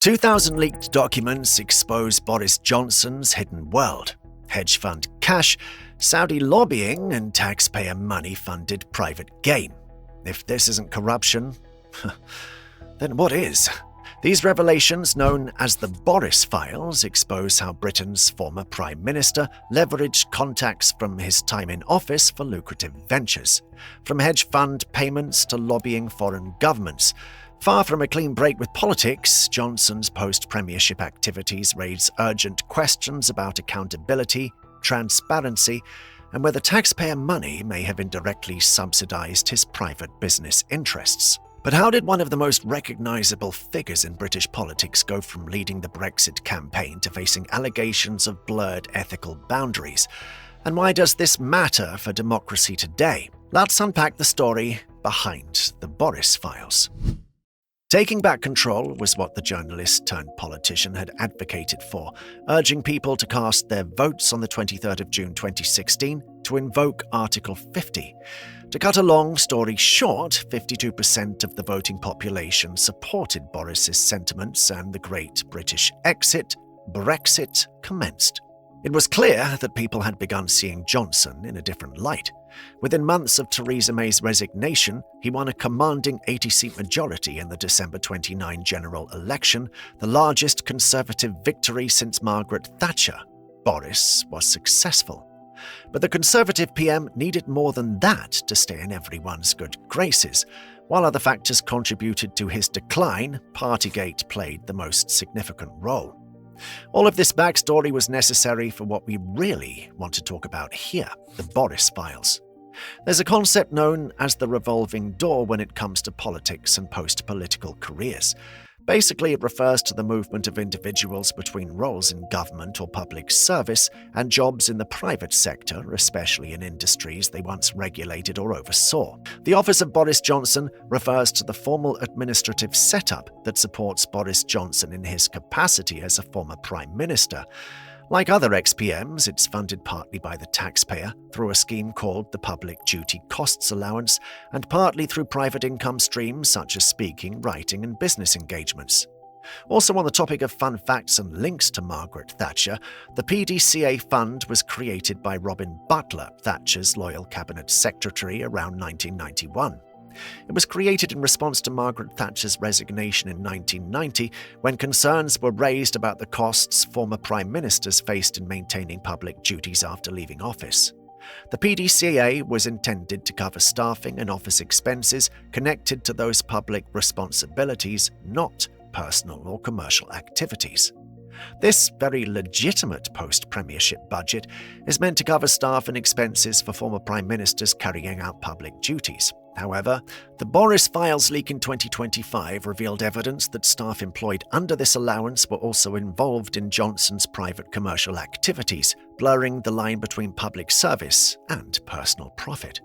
2,000 leaked documents expose Boris Johnson's hidden world, hedge fund cash, Saudi lobbying, and taxpayer money-funded private gain. If this isn't corruption, then what is? These revelations, known as the Boris Files, expose how Britain's former Prime Minister leveraged contacts from his time in office for lucrative ventures, from hedge fund payments to lobbying foreign governments. Far from a clean break with politics, Johnson's post-premiership activities raise urgent questions about accountability, transparency, and whether taxpayer money may have indirectly subsidized his private business interests. But how did one of the most recognizable figures in British politics go from leading the Brexit campaign to facing allegations of blurred ethical boundaries? And why does this matter for democracy today? Let's unpack the story behind the Boris Files. Taking back control was what the journalist-turned-politician had advocated for, urging people to cast their votes on the 23rd of June 2016 to invoke Article 50. To cut a long story short, 52% of the voting population supported Boris's sentiments, and the Great British Exit, Brexit, commenced. It was clear that people had begun seeing Johnson in a different light. Within months of Theresa May's resignation, he won a commanding 80-seat majority in the December 29 general election, the largest Conservative victory since Margaret Thatcher. Boris was successful. But the Conservative PM needed more than that to stay in everyone's good graces. While other factors contributed to his decline, Partygate played the most significant role. All of this backstory was necessary for what we really want to talk about here, the Boris Files. There's a concept known as the revolving door when it comes to politics and post-political careers. Basically, it refers to the movement of individuals between roles in government or public service and jobs in the private sector, especially in industries they once regulated or oversaw. The office of Boris Johnson refers to the formal administrative setup that supports Boris Johnson in his capacity as a former Prime Minister. Like other ex-PMs, it's funded partly by the taxpayer through a scheme called the Public Duty Costs Allowance, and partly through private income streams such as speaking, writing, and business engagements. Also on the topic of fun facts and links to Margaret Thatcher, the PDCA fund was created by Robin Butler, Thatcher's loyal cabinet secretary, around 1991. It was created in response to Margaret Thatcher's resignation in 1990, when concerns were raised about the costs former prime ministers faced in maintaining public duties after leaving office. The PDCA was intended to cover staffing and office expenses connected to those public responsibilities, not personal or commercial activities. This very legitimate post-premiership budget is meant to cover staff and expenses for former prime ministers carrying out public duties. However, the Boris Files leak in 2025 revealed evidence that staff employed under this allowance were also involved in Johnson's private commercial activities, blurring the line between public service and personal profit.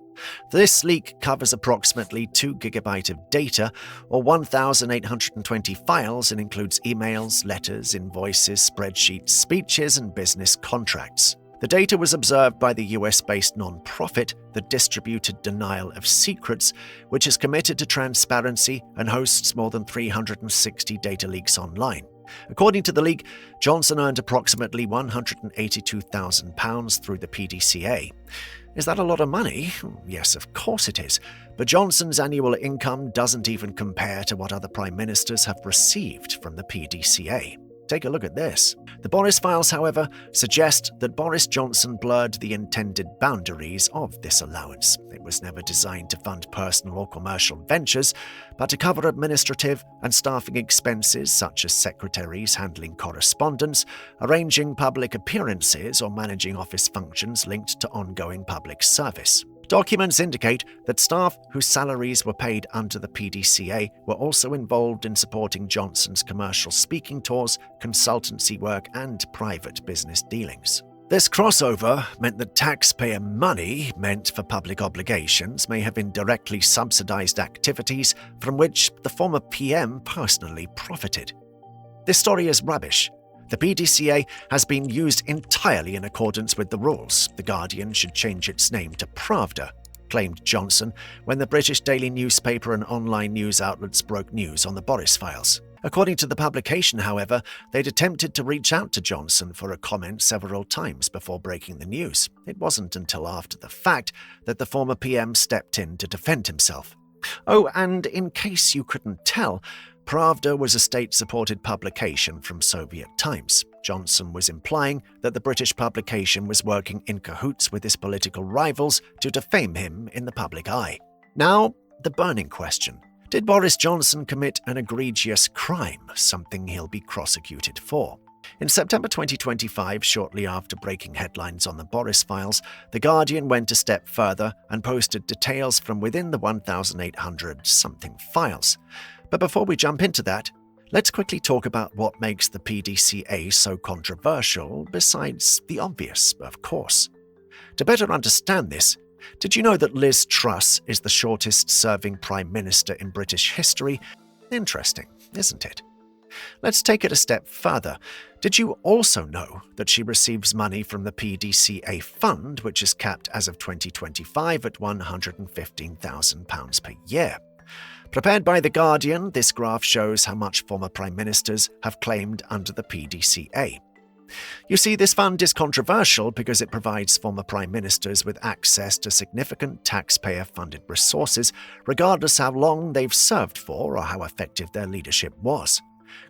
This leak covers approximately 2 GB of data, or 1,820 files, and includes emails, letters, invoices, spreadsheets, speeches, and business contracts. The data was observed by the US-based non-profit, the Distributed Denial of Secrets, which is committed to transparency and hosts more than 360 data leaks online. According to the leak, Johnson earned approximately £182,000 through the PDCA. Is that a lot of money? Yes, of course it is. But Johnson's annual income doesn't even compare to what other prime ministers have received from the PDCA. Take a look at this. The Boris Files, however, suggest that Boris Johnson blurred the intended boundaries of this allowance. It was never designed to fund personal or commercial ventures, but to cover administrative and staffing expenses such as secretaries handling correspondence, arranging public appearances, or managing office functions linked to ongoing public service. Documents indicate that staff whose salaries were paid under the PDCA were also involved in supporting Johnson's commercial speaking tours, consultancy work, and private business dealings. This crossover meant that taxpayer money meant for public obligations may have indirectly subsidized activities from which the former PM personally profited. This story is rubbish. The PDCA has been used entirely in accordance with the rules. The Guardian should change its name to Pravda. claimed Johnson when the British daily newspaper and online news outlets broke news on the Boris Files. According to the publication, however, they'd attempted to reach out to Johnson for a comment several times before breaking the news. It wasn't until after the fact that the former PM stepped in to defend himself. Oh, and in case you couldn't tell, Pravda was a state-supported publication from Soviet times. Johnson was implying that the British publication was working in cahoots with his political rivals to defame him in the public eye. Now, the burning question. Did Boris Johnson commit an egregious crime, something he'll be prosecuted for? In September 2025, shortly after breaking headlines on the Boris Files, The Guardian went a step further and posted details from within the 1,800-something files. But before we jump into that, let's quickly talk about what makes the PDCA so controversial, besides the obvious, of course. To better understand this, did you know that Liz Truss is the shortest-serving Prime Minister in British history? Interesting, isn't it? Let's take it a step further. Did you also know that she receives money from the PDCA fund, which is capped as of 2025 at £115,000 per year? Prepared by The Guardian, this graph shows how much former Prime Ministers have claimed under the PDCA. You see, this fund is controversial because it provides former Prime Ministers with access to significant taxpayer-funded resources, regardless how long they've served for or how effective their leadership was.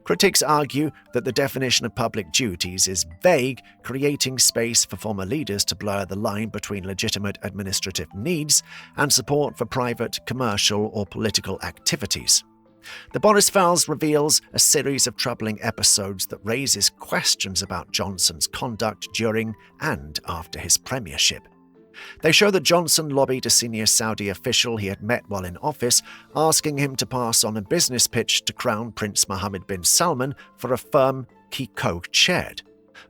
Critics argue that the definition of public duties is vague, creating space for former leaders to blur the line between legitimate administrative needs and support for private, commercial, or political activities. The Boris Files reveals a series of troubling episodes that raises questions about Johnson's conduct during and after his premiership. They show that Johnson lobbied a senior Saudi official he had met while in office, asking him to pass on a business pitch to Crown Prince Mohammed bin Salman for a firm he co-chaired.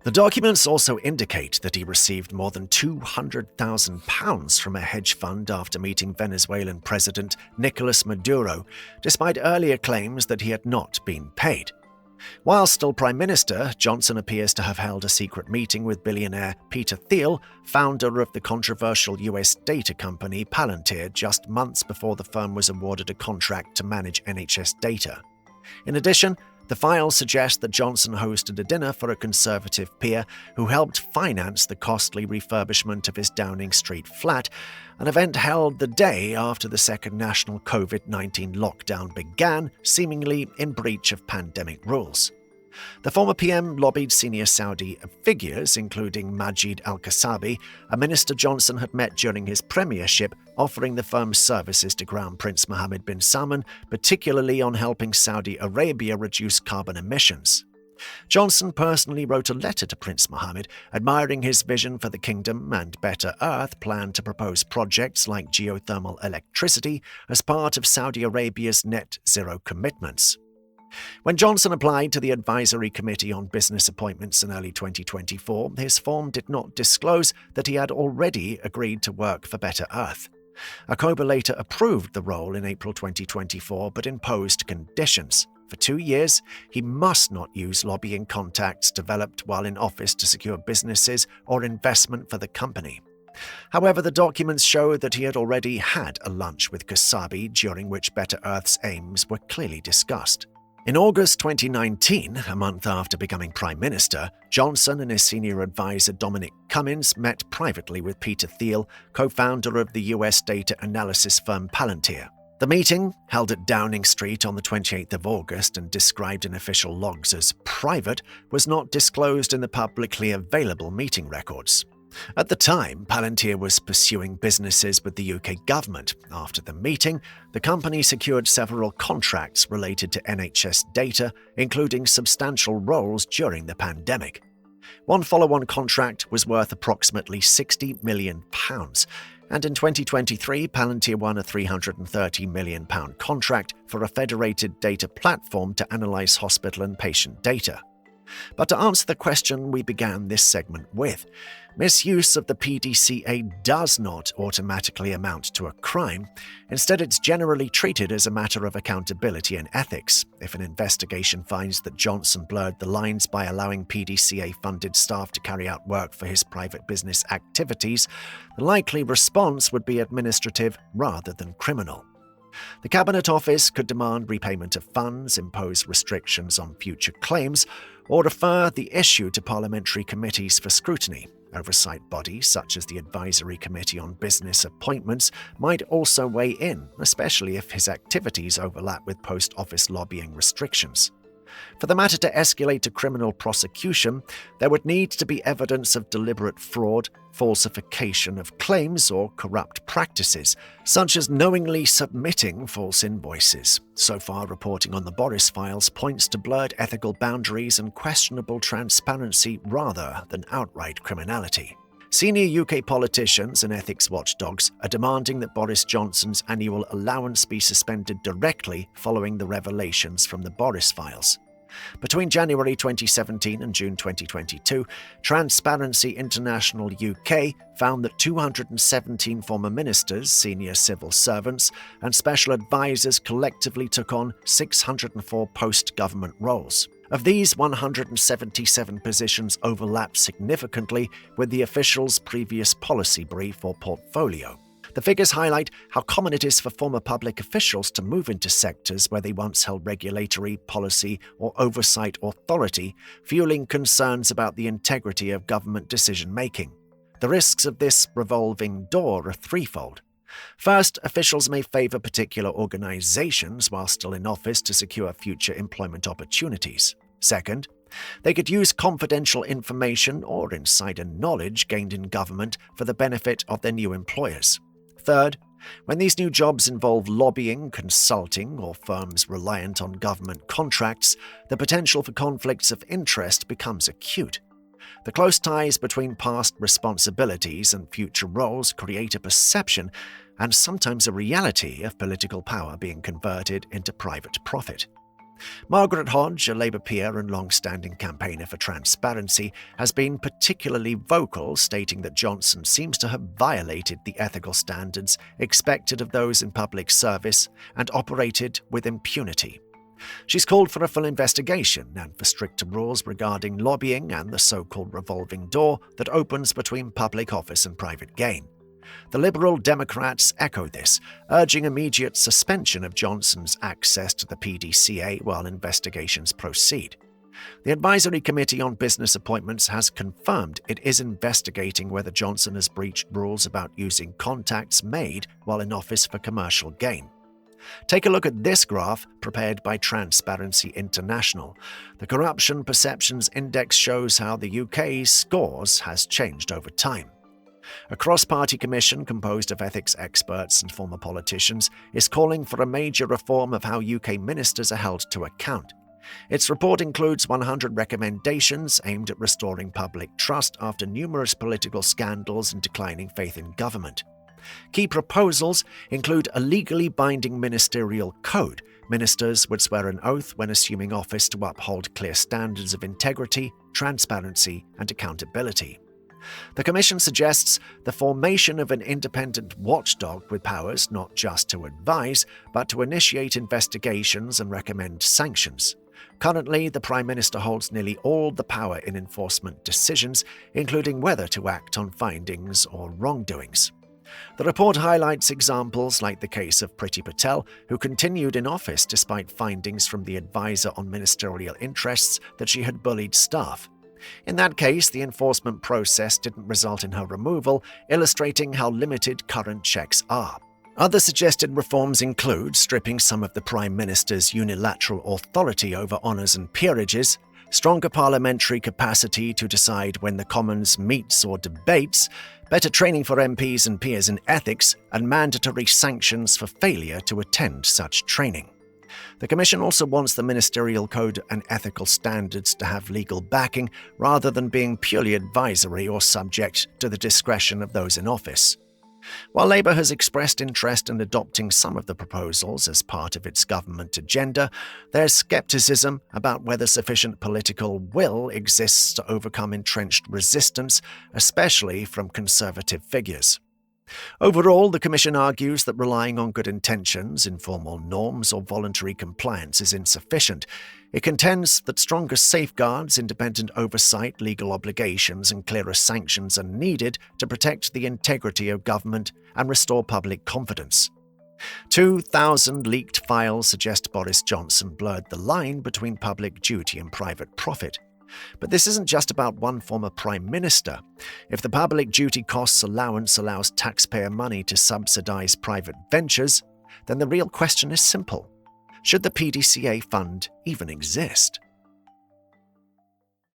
The documents also indicate that he received more than £200,000 from a hedge fund after meeting Venezuelan President Nicolas Maduro, despite earlier claims that he had not been paid. While still Prime Minister, Johnson appears to have held a secret meeting with billionaire Peter Thiel, founder of the controversial US data company Palantir, just months before the firm was awarded a contract to manage NHS data. In addition, the file suggests that Johnson hosted a dinner for a Conservative peer who helped finance the costly refurbishment of his Downing Street flat, an event held the day after the second national COVID-19 lockdown began, seemingly in breach of pandemic rules. The former PM lobbied senior Saudi figures, including Majid al-Kasabi, a minister Johnson had met during his premiership, offering the firm's services to Crown Prince Mohammed bin Salman, particularly on helping Saudi Arabia reduce carbon emissions. Johnson personally wrote a letter to Prince Mohammed, admiring his vision for the kingdom, and Better Earth planned to propose projects like geothermal electricity as part of Saudi Arabia's net zero commitments. When Johnson applied to the Advisory Committee on Business Appointments in early 2024, his form did not disclose that he had already agreed to work for Better Earth. Akoba later approved the role in April 2024, but imposed conditions. For 2 years, he must not use lobbying contacts developed while in office to secure businesses or investment for the company. However, the documents show that he had already had a lunch with Kasabi, during which Better Earth's aims were clearly discussed. In August 2019, a month after becoming Prime Minister, Johnson and his senior advisor Dominic Cummings met privately with Peter Thiel, co-founder of the US data analysis firm Palantir. The meeting, held at Downing Street on the 28th of August and described in official logs as private, was not disclosed in the publicly available meeting records. At the time, Palantir was pursuing businesses with the UK government. After the meeting, the company secured several contracts related to NHS data, including substantial roles during the pandemic. One follow-on contract was worth approximately £60 million, and in 2023, Palantir won a £330 million contract for a federated data platform to analyse hospital and patient data. But to answer the question we began this segment with, misuse of the PDCA does not automatically amount to a crime. Instead, it's generally treated as a matter of accountability and ethics. If an investigation finds that Johnson blurred the lines by allowing PDCA-funded staff to carry out work for his private business activities, the likely response would be administrative rather than criminal. The Cabinet Office could demand repayment of funds, impose restrictions on future claims, or refer the issue to parliamentary committees for scrutiny. Oversight bodies such as the Advisory Committee on Business Appointments might also weigh in, especially if his activities overlap with post-office lobbying restrictions. For the matter to escalate to criminal prosecution, there would need to be evidence of deliberate fraud, falsification of claims, or corrupt practices, such as knowingly submitting false invoices. So far, reporting on the Boris Files points to blurred ethical boundaries and questionable transparency rather than outright criminality. Senior UK politicians and ethics watchdogs are demanding that Boris Johnson's annual allowance be suspended directly following the revelations from the Boris Files. Between January 2017 and June 2022, Transparency International UK found that 217 former ministers, senior civil servants, and special advisors collectively took on 604 post-government roles. Of these, 177 positions overlap significantly with the official's previous policy brief or portfolio. The figures highlight how common it is for former public officials to move into sectors where they once held regulatory, policy, or oversight authority, fueling concerns about the integrity of government decision-making. The risks of this revolving door are threefold. First, officials may favor particular organizations while still in office to secure future employment opportunities. Second, they could use confidential information or insider knowledge gained in government for the benefit of their new employers. Third, when these new jobs involve lobbying, consulting, or firms reliant on government contracts, the potential for conflicts of interest becomes acute. The close ties between past responsibilities and future roles create a perception and sometimes a reality of political power being converted into private profit. Margaret Hodge, a Labour peer and long-standing campaigner for transparency, has been particularly vocal, stating that Johnson seems to have violated the ethical standards expected of those in public service and operated with impunity. She's called for a full investigation and for stricter rules regarding lobbying and the so-called revolving door that opens between public office and private gain. The Liberal Democrats echo this, urging immediate suspension of Johnson's access to the PDCA while investigations proceed. The Advisory Committee on Business Appointments has confirmed it is investigating whether Johnson has breached rules about using contacts made while in office for commercial gain. Take a look at this graph prepared by Transparency International. The Corruption Perceptions Index shows how the UK's scores has changed over time. A cross-party commission composed of ethics experts and former politicians is calling for a major reform of how UK ministers are held to account. Its report includes 100 recommendations aimed at restoring public trust after numerous political scandals and declining faith in government. Key proposals include a legally binding ministerial code. Ministers would swear an oath when assuming office to uphold clear standards of integrity, transparency, and accountability. The Commission suggests the formation of an independent watchdog with powers not just to advise, but to initiate investigations and recommend sanctions. Currently, the Prime Minister holds nearly all the power in enforcement decisions, including whether to act on findings or wrongdoings. The report highlights examples like the case of Priti Patel, who continued in office despite findings from the Advisor on Ministerial Interests that she had bullied staff. In that case, the enforcement process didn't result in her removal, illustrating how limited current checks are. Other suggested reforms include stripping some of the Prime Minister's unilateral authority over honours and peerages, stronger parliamentary capacity to decide when the Commons meets or debates, better training for MPs and peers in ethics, and mandatory sanctions for failure to attend such training. The Commission also wants the ministerial code and ethical standards to have legal backing rather than being purely advisory or subject to the discretion of those in office. While Labour has expressed interest in adopting some of the proposals as part of its government agenda, there's scepticism about whether sufficient political will exists to overcome entrenched resistance, especially from Conservative figures. Overall, the Commission argues that relying on good intentions, informal norms, or voluntary compliance is insufficient. It contends that stronger safeguards, independent oversight, legal obligations, and clearer sanctions are needed to protect the integrity of government and restore public confidence. 2,000 leaked files suggest Boris Johnson blurred the line between public duty and private profit. But this isn't just about one former prime minister. If the public duty costs allowance allows taxpayer money to subsidize private ventures, then the real question is simple. Should the PDCA fund even exist?